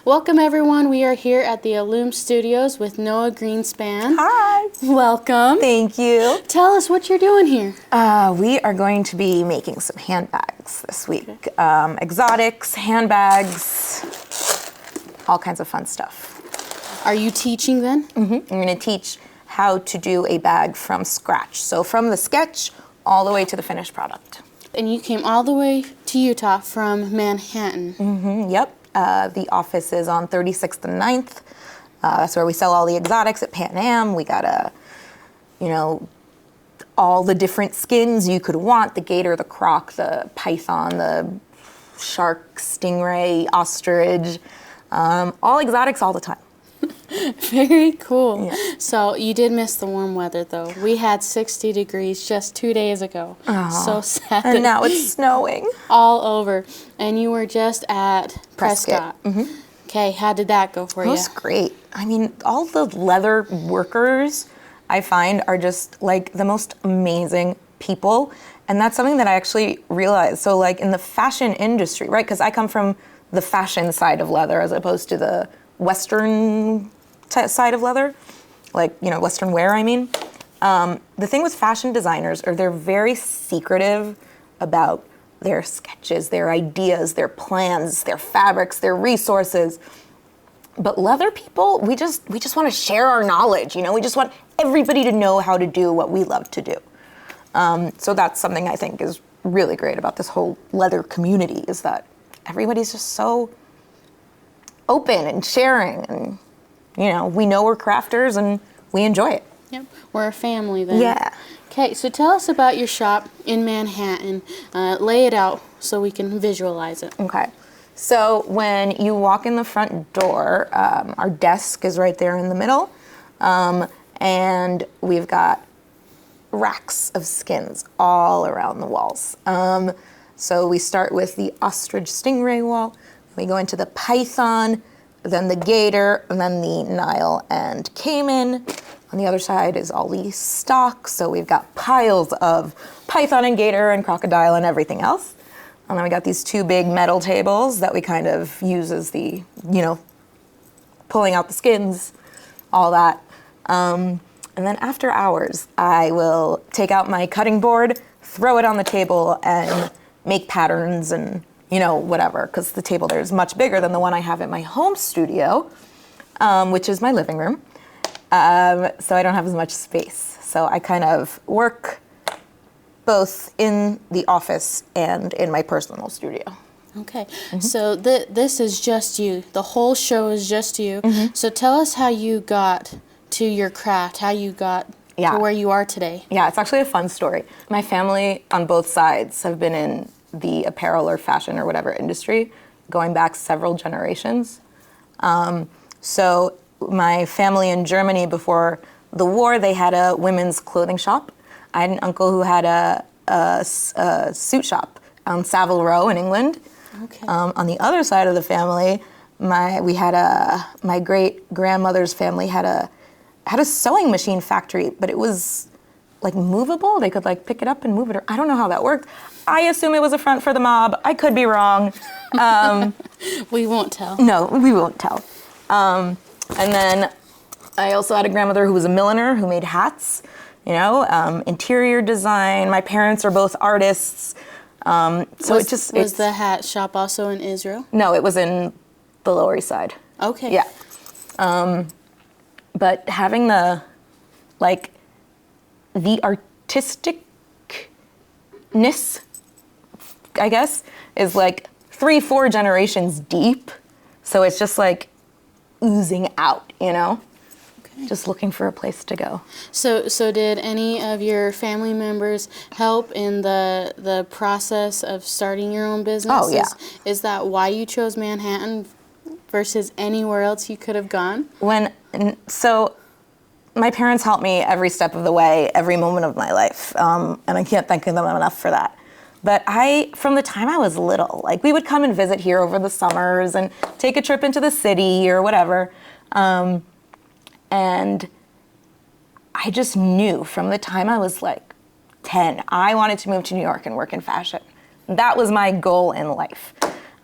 Welcome everyone. We are here at the Illume Studios with Noa Greenspan. Hi. Welcome. Thank you. Tell us what you're doing here. We are going to be making some handbags this week. Exotics, handbags, all kinds of fun stuff. Are you teaching then? Mm-hmm. I'm going to teach how to do a bag from scratch. So from the sketch all the way to the finished product. And you came all the way to Utah from Manhattan. Mm-hmm. Yep. The office is on 36th and 9th. That's where we sell all the exotics at Pan Am. We got all the different skins you could want, the gator, the croc, the python, the shark, stingray, ostrich, all exotics all the time. Very cool. Yeah. So you did miss the warm weather though. We had 60 degrees just 2 days ago. So sad. And now it's snowing. All over. And you were just at Prescott. Mm-hmm. Okay, how did that go for you? It was great. I mean, all the leather workers I find are just like the most amazing people. And that's something that I actually realized. So like in the fashion industry, right? Because I come from the fashion side of leather as opposed to the Western side of leather, like, Western wear, I mean. The thing with fashion designers are they're very secretive about their sketches, their ideas, their plans, their fabrics, their resources. But leather people, we just want to share our knowledge, We just want everybody to know how to do what we love to do. So that's something I think is really great about this whole leather community is that everybody's just so open and sharing and, we know we're crafters and we enjoy it. Yep, we're a family then. Yeah. Okay, so tell us about your shop in Manhattan. Lay it out so we can visualize it. Okay. So when you walk in the front door, our desk is right there in the middle. And we've got racks of skins all around the walls. So we start with the ostrich stingray wall. We go into the python, then the gator, and then the Nile and caiman. On the other side is all the stock, so we've got piles of python and gator and crocodile and everything else. And then we got these two big metal tables that we kind of use as the, pulling out the skins, all that. And then after hours, I will take out my cutting board, throw it on the table, and make patterns and whatever, because the table there is much bigger than the one I have at my home studio, which is my living room. So I don't have as much space. So I kind of work both in the office and in my personal studio. Okay, so this is just you. The whole show is just you. So tell us how you got to your craft, how you got to where you are today. Yeah, it's actually a fun story. My family on both sides have been in the apparel or fashion or whatever industry going back several generations. So my family in Germany before the war, they had a women's clothing shop. I had an uncle who had a suit shop on Savile Row in England. Okay. On the other side of the family, my great grandmother's family had a sewing machine factory, but it was like movable. They could like pick it up and move it. I don't know how that worked. I assume it was a front for the mob. I could be wrong. We won't tell. No, we won't tell. And then I also had a grandmother who was a milliner who made hats, interior design. My parents are both artists. Was the hat shop also in Israel? No, it was in the Lower East Side. Okay. Yeah. But having the artisticness, I guess, is like 3-4 generations deep. So it's just like oozing out, Okay. Just looking for a place to go. So did any of your family members help in the process of starting your own business? Oh, yeah. Is that why you chose Manhattan versus anywhere else you could have gone? So my parents helped me every step of the way, every moment of my life. And I can't thank them enough for that. But from the time I was little, we would come and visit here over the summers and take a trip into the city or whatever. And I just knew from the time I was 10, I wanted to move to New York and work in fashion. That was my goal in life.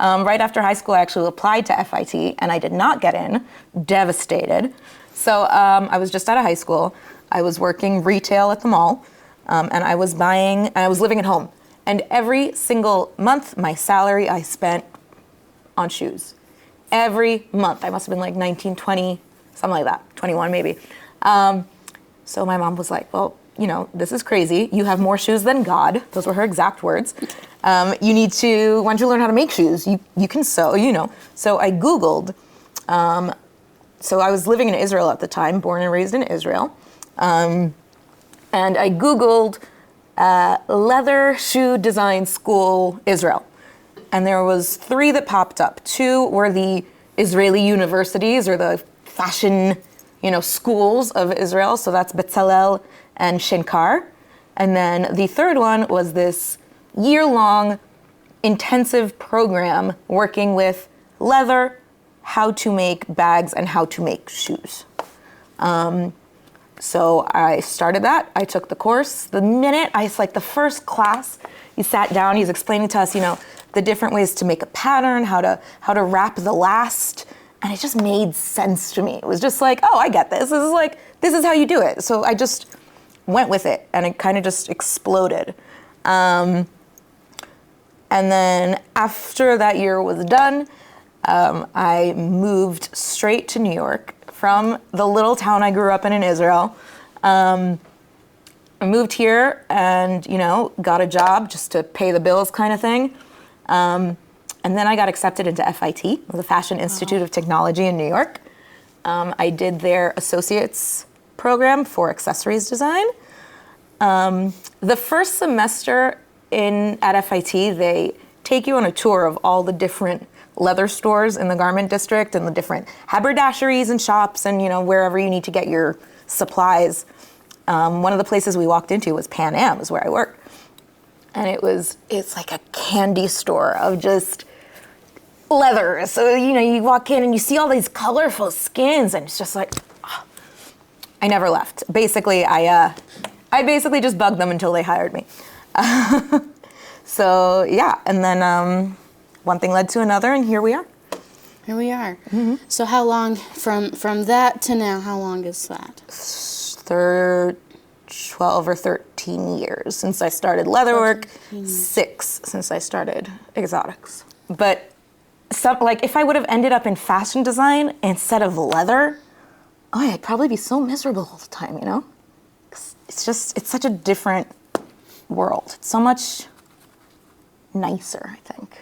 Right after high school, I actually applied to FIT, and I did not get in. Devastated. So I was just out of high school. I was working retail at the mall, and I was living at home. And every single month, my salary I spent on shoes. Every month. I must have been like 19, 20, something like that, 21 maybe. So my mom was like, well, this is crazy. You have more shoes than God. Those were her exact words. Why don't you learn how to make shoes? You can sew, So I Googled. So I was living in Israel at the time, born and raised in Israel. And I Googled leather shoe design school Israel. And there was 3 that popped up. 2 were the Israeli universities or the fashion, schools of Israel. So that's Bezalel and Shinkar. And then the 3rd one was this year-long intensive program working with leather, how to make bags, and how to make shoes. So I started that. I took the course. The first class, he sat down, he's explaining to us, the different ways to make a pattern, how to wrap the last, and it just made sense to me. It was just like, oh, I get this. This is how you do it. So I just went with it, and it kind of just exploded. And then after that year was done, I moved straight to New York from the little town I grew up in Israel. I moved here and, got a job just to pay the bills kind of thing. And then I got accepted into FIT, the Fashion Institute of Technology in New York. I did their associate's program for accessories design. The first semester at FIT, they take you on a tour of all the different leather stores in the garment district and the different haberdasheries and shops and, wherever you need to get your supplies. One of the places we walked into was Pan Am, is where I work. And it's like a candy store of just leather. So, you walk in and you see all these colorful skins and it's just like, oh. I never left. Basically, I basically just bugged them until they hired me. So, yeah. And then one thing led to another and here we are. Here we are. Mm-hmm. So how long, from that to now, how long is that? 12 or 13 years since I started leatherwork, 6 since I started exotics. But if I would have ended up in fashion design instead of leather, I'd probably be so miserable all the time, It's such a different world. It's so much nicer, I think.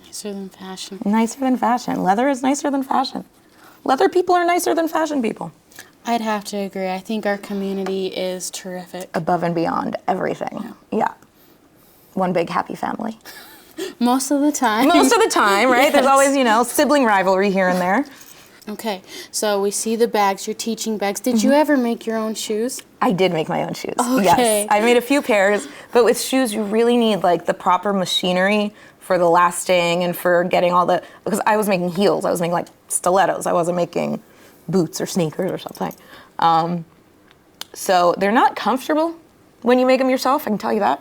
Nicer than fashion. Nicer than fashion. Leather is nicer than fashion. Leather people are nicer than fashion people. I'd have to agree. I think our community is terrific. Above and beyond everything. Yeah. One big happy family. Most of the time. Most of the time, right? Yes. There's always, sibling rivalry here and there. Okay, so we see the bags. You're teaching bags. Did you ever make your own shoes? I did make my own shoes. Okay. Yes. I made a few pairs, but with shoes, you really need the proper machinery for the lasting and for getting because I was making heels. I was making stilettos. I wasn't making boots or sneakers or something. So they're not comfortable when you make them yourself, I can tell you that.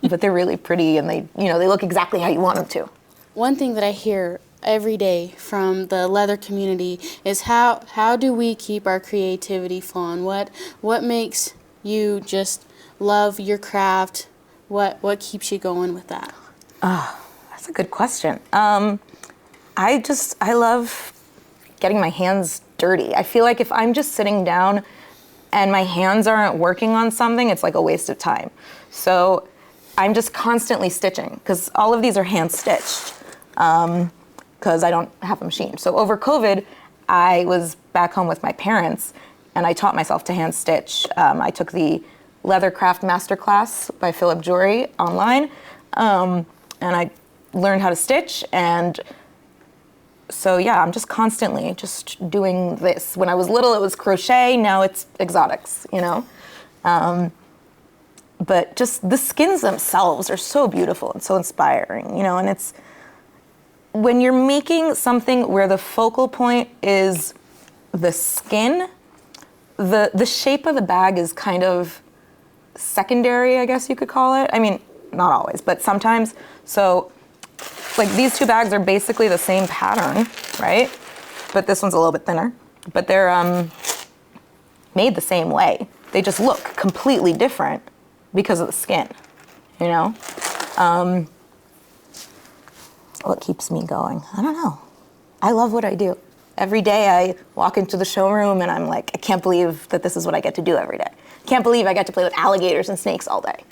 But they're really pretty and they look exactly how you want them to. One thing that I hear every day from the leather community is how do we keep our creativity flowing? What makes you just love your craft? What keeps you going with that? That's a good question. I love getting my hands dirty. I feel like if I'm just sitting down and my hands aren't working on something, it's like a waste of time. So I'm just constantly stitching because all of these are hand stitched because I don't have a machine. So over COVID, I was back home with my parents and I taught myself to hand stitch. I took the leathercraft masterclass by Philip Jory online and I learned how to stitch. And so yeah, I'm just constantly just doing this. When I was little, it was crochet. Now it's exotics, but just the skins themselves are so beautiful and so inspiring, and it's when you're making something where the focal point is the skin, the shape of the bag is kind of secondary, I guess you could call it. I mean, not always, but sometimes. So like these two bags are basically the same pattern, right? But this one's a little bit thinner. But they're made the same way. They just look completely different because of the skin, you know? What keeps me going? I don't know. I love what I do. Every day I walk into the showroom and I'm like, I can't believe that this is what I get to do every day. Can't believe I get to play with alligators and snakes all day.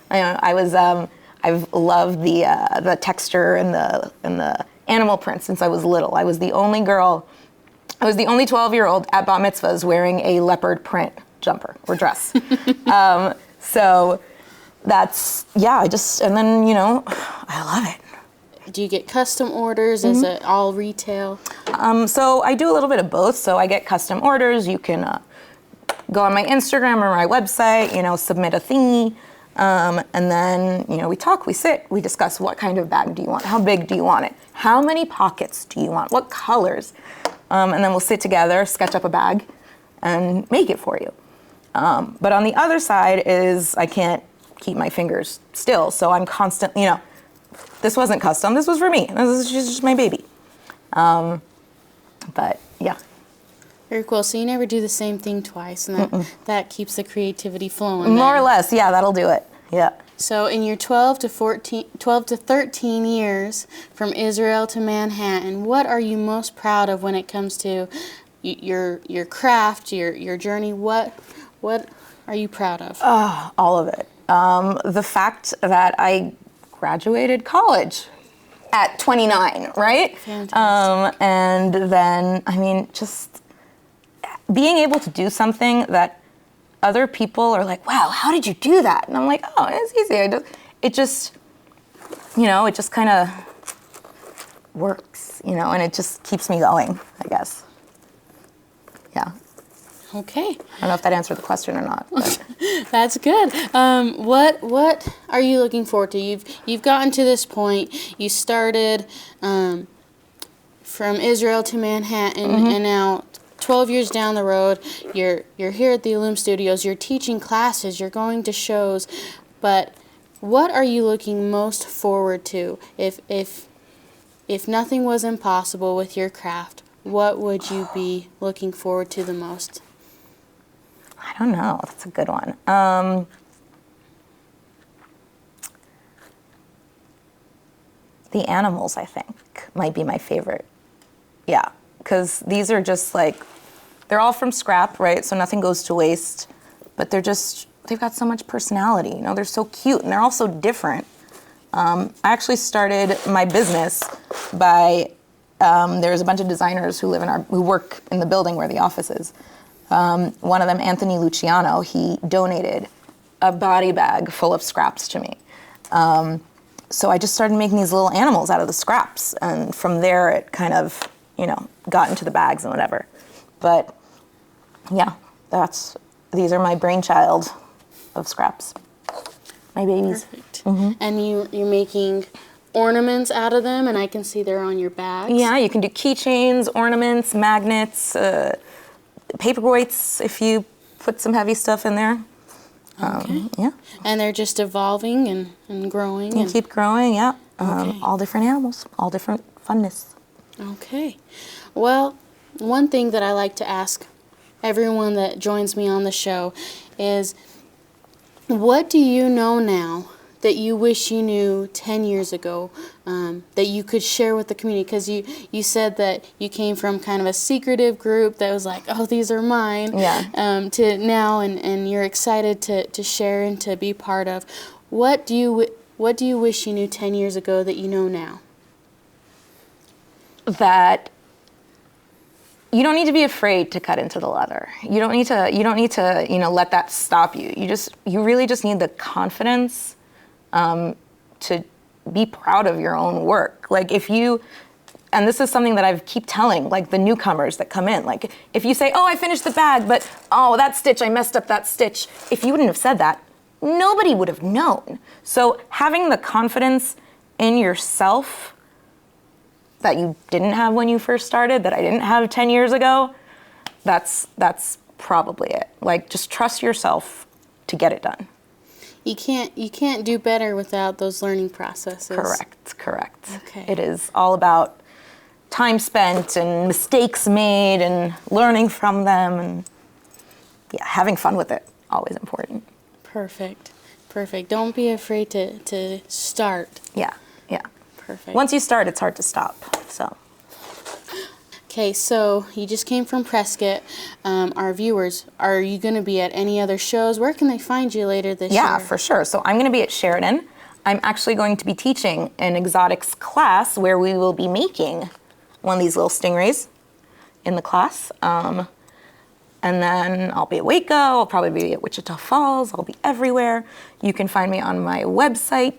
I've loved the texture and the animal print since I was little. I was the only 12-year-old at bat mitzvahs wearing a leopard print jumper or dress. So that's, yeah, and then, you know, I love it. Do you get custom orders? Is it all retail? So I do a little bit of both. So I get custom orders. You can go on my Instagram or my website, you know, submit a thingy. And then, you know, we talk, we sit, we discuss what kind of bag do you want? How big do you want it? How many pockets do you want? What colors? And then we'll sit together, sketch up a bag, and make it for you. But on the other side is I can't keep my fingers still. So I'm constantly, you know, this wasn't custom, this was for me. This is just my baby. But yeah. Very cool. So you never do the same thing twice, and that keeps the creativity flowing. More or less, yeah, that'll do it. Yeah. So in your 12 to 13 years from Israel to Manhattan, what are you most proud of when it comes to your craft, your journey? What are you proud of? All of it. The fact that I graduated college at 29, right? Fantastic. And then, I mean, just being able to do something that other people are like, wow, how did you do that? And I'm like, oh, it's easy. It just, you know, it just kind of works, you know, and it just keeps me going, I guess. Yeah. Okay. I don't know if that answered the question or not. But. That's good. What are you looking forward to? You've gotten to this point. You started from Israel to Manhattan, and now 12 years down the road, you're here at the Illum Studios. You're teaching classes. You're going to shows. But what are you looking most forward to? If nothing was impossible with your craft, what would you be looking forward to the most? I don't know. That's a good one. The animals, I think, might be my favorite. Yeah, because these are just like, they're all from scrap, right? So nothing goes to waste, but they've got so much personality. You know, they're so cute and they're all so different. I actually started my business by, there's a bunch of designers who work in the building where the office is. One of them, Anthony Luciano, he donated a body bag full of scraps to me. So I just started making these little animals out of the scraps. And from there, it kind of, you know, got into the bags and whatever. But yeah, these are my brainchild of scraps. My babies. Perfect. And you're making ornaments out of them, and I can see they're on your bags. Yeah, you can do keychains, ornaments, magnets, paperweights if you put some heavy stuff in there. Okay. Yeah. And they're just evolving and growing. And keep growing, yeah. Okay. All different animals, all different funness. Okay. Well, one thing that I like to ask everyone that joins me on the show is, what do you know now that you wish you knew 10 years ago, that you could share with the community? Because you said that you came from kind of a secretive group that was like, oh, these are mine, to now, and you're excited to share and to be part of. What do you wish you knew 10 years ago that you know now? That you don't need to be afraid to cut into the leather. You don't need to, you know, let that stop you. You really just need the confidence to be proud of your own work. Like and this is something that I keep telling, like the newcomers that come in, like if you say, oh, I finished the bag, but oh, that stitch, I messed up that stitch. If you wouldn't have said that, nobody would have known. So having the confidence in yourself that you didn't have when you first started, that I didn't have 10 years ago, that's probably it. Like, just trust yourself to get it done. You can't do better without those learning processes. Correct. Okay. It is all about time spent and mistakes made and learning from them, and yeah, having fun with it, always important. Perfect. Don't be afraid to start. Yeah. Perfect. Once you start, it's hard to stop, so. Okay, so you just came from Prescott. Our viewers, are you going to be at any other shows? Where can they find you later this year? Yeah, for sure. So I'm going to be at Sheridan. I'm actually going to be teaching an exotics class where we will be making one of these little stingrays in the class. And then I'll be at Waco. I'll probably be at Wichita Falls. I'll be everywhere. You can find me on my website,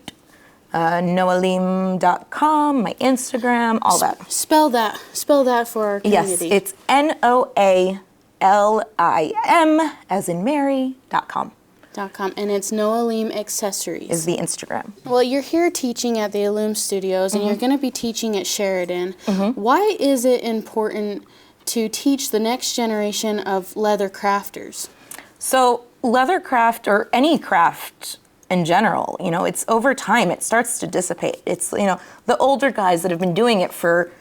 noalim.com, my Instagram, all that. Spell that for our community. Yes, it's NOALIM as in Mary.com. And it's Noalim Accessories. Is the Instagram. Well, you're here teaching at the Illum Studios, and you're going to be teaching at Sheridan. Why is it important to teach the next generation of leather crafters? So leathercraft, or any craft in general, it's over time, it starts to dissipate. It's, the older guys that have been doing it for,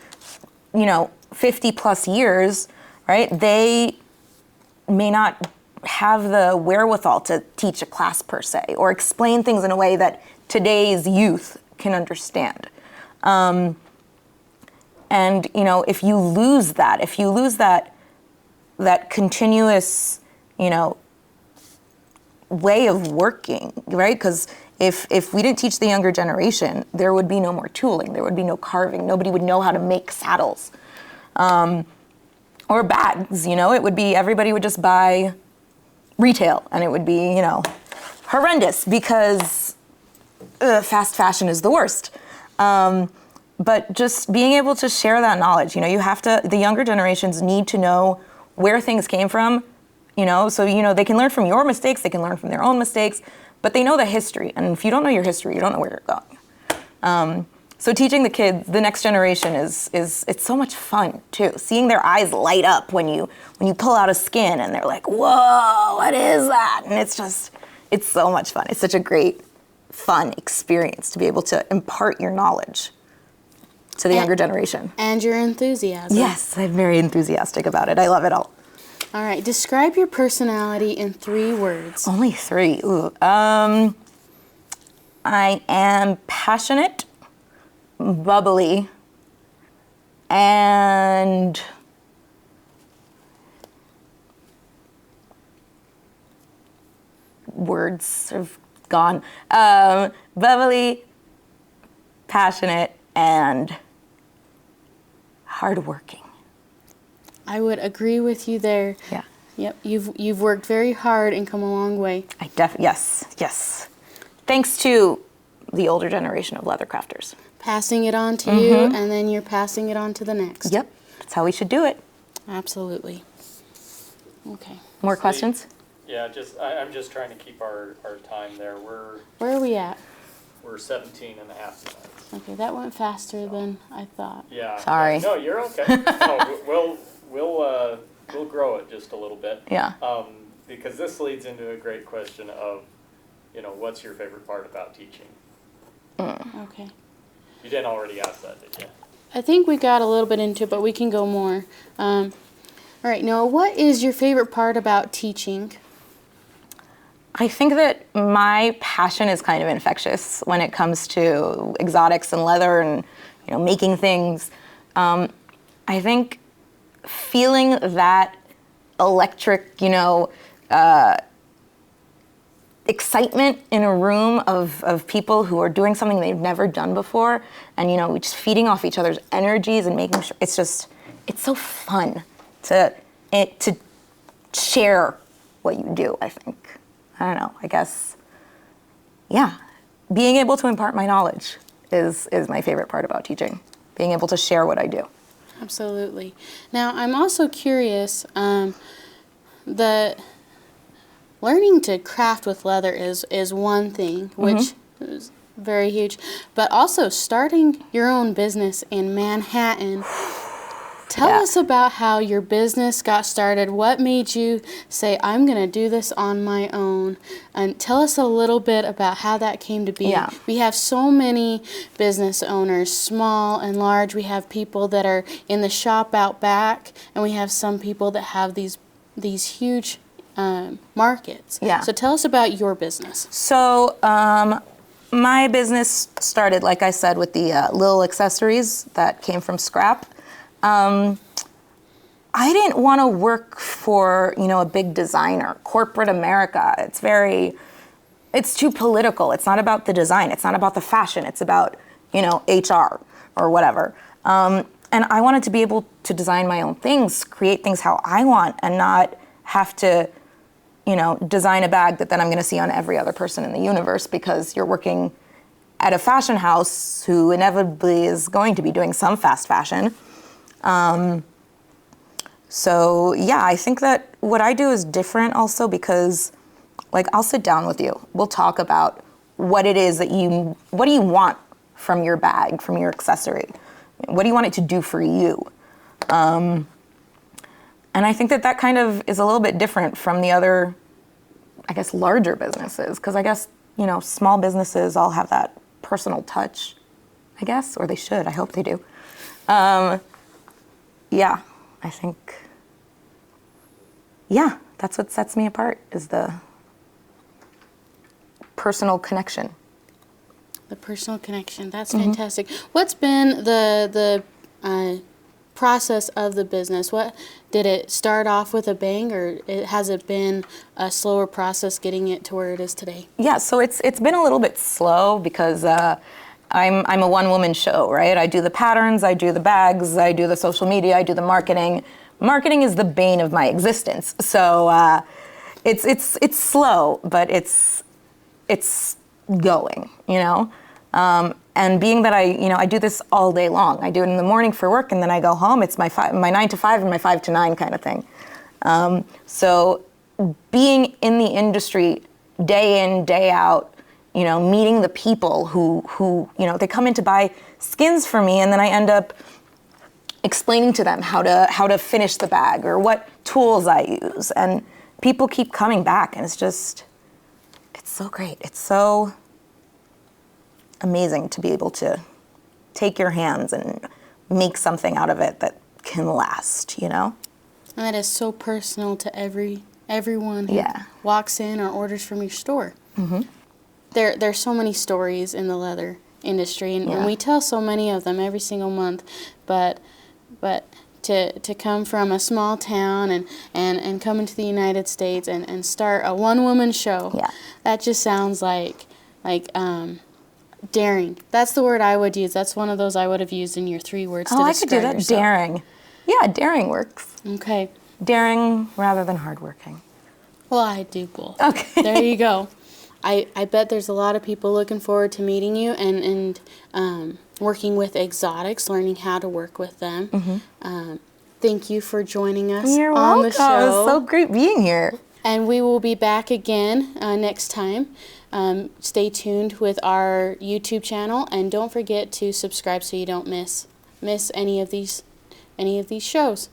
50 plus years, right? They may not have the wherewithal to teach a class per se, or explain things in a way that today's youth can understand. And, if you lose that continuous, way of working, right? Because if we didn't teach the younger generation, there would be no more tooling, there would be no carving, nobody would know how to make saddles or bags. It would be, everybody would just buy retail, and it would be, horrendous, because fast fashion is the worst. But just being able to share that knowledge, the younger generations need to know where things came from, so, they can learn from your mistakes, they can learn from their own mistakes, but they know the history. And if you don't know your history, you don't know where you're going. So teaching the kids, the next generation it's so much fun too. Seeing their eyes light up when you pull out a skin and they're like, whoa, what is that? And it's so much fun. It's such a great, fun experience to be able to impart your knowledge to the younger generation. And your enthusiasm. Yes, I'm very enthusiastic about it. I love it all. All right, describe your personality in 3 words. Only 3. Ooh. I am passionate, bubbly, and words have gone. Bubbly, passionate, and hardworking. I would agree with you there. Yeah. Yep, you've worked very hard and come a long way. Yes. Thanks to the older generation of leathercrafters. Passing it on to you, and then you're passing it on to the next. Yep, that's how we should do it. Absolutely. Okay. More questions? Yeah, I'm just trying to keep our time there. Where are we at? We're 17 and a half minutes. Okay, that went faster than I thought. Yeah. Sorry. No, you're okay. No, we'll grow it just a little bit. Yeah. Because this leads into a great question of, what's your favorite part about teaching? Okay. You didn't already ask that, did you? I think we got a little bit into it, but we can go more. All right, Noah, what is your favorite part about teaching? I think that my passion is kind of infectious when it comes to exotics and leather and, making things. I think feeling that electric, excitement in a room of people who are doing something they've never done before, and just feeding off each other's energies and making sure it's so fun to share what you do. I think, I don't know, I guess, yeah, being able to impart my knowledge is my favorite part about teaching, being able to share what I do. Absolutely. Now, I'm also curious, the learning to craft with leather is one thing, which is very huge, but also starting your own business in Manhattan Tell Yeah. us about how your business got started. What made you say, I'm going to do this on my own? And tell us a little bit about how that came to be. Yeah. We have so many business owners, small and large. We have people that are in the shop out back, and we have some people that have these huge markets. Yeah. So tell us about your business. So my business started, like I said, with the little accessories that came from scrap. I didn't want to work for, a big designer, corporate America. It's too political. It's not about the design. It's not about the fashion. It's about, HR or whatever. And I wanted to be able to design my own things, create things how I want, and not have to, design a bag that then I'm going to see on every other person in the universe, because you're working at a fashion house who inevitably is going to be doing some fast fashion. So yeah, I think that what I do is different also because, I'll sit down with you. We'll talk about what it is what do you want from your bag, from your accessory? What do you want it to do for you? And I think that kind of is a little bit different from the other, I guess, larger businesses, because I guess, small businesses all have that personal touch, I guess, or they should. I hope they do. Yeah, I think, that's what sets me apart, is the personal connection. The personal connection. That's fantastic. What's been the process of the business? What did it start off with a bang, or has it been a slower process getting it to where it is today? Yeah, so it's been a little bit slow because I'm a one-woman show, right? I do the patterns, I do the bags, I do the social media, I do the marketing. Marketing is the bane of my existence. So it's slow, but it's going, and being that I do this all day long. I do it in the morning for work, and then I go home. It's my 9 to 5 and my 5 to 9 kind of thing. So being in the industry day in, day out, meeting the people who they come in to buy skins for me, and then I end up explaining to them how to finish the bag or what tools I use, and people keep coming back, and it's so great. It's so amazing to be able to take your hands and make something out of it that can last, And that is so personal to everyone who walks in or orders from your store. Mm-hmm. There's so many stories in the leather industry, and we tell so many of them every single month, but to come from a small town and come into the United States and start a one-woman show, that just sounds like daring. That's the word I would use. That's one of those I would have used in your 3 words to describe I could do that. yourself. Daring. Yeah, daring works. Okay. Daring rather than hardworking. Well, I do both. Okay. There you go. I bet there's a lot of people looking forward to meeting you and working with exotics, learning how to work with them. Mm-hmm. Thank you for joining us You're on welcome. the show. It was so great being here. And we will be back again next time. Stay tuned with our YouTube channel, and don't forget to subscribe so you don't miss any of these shows.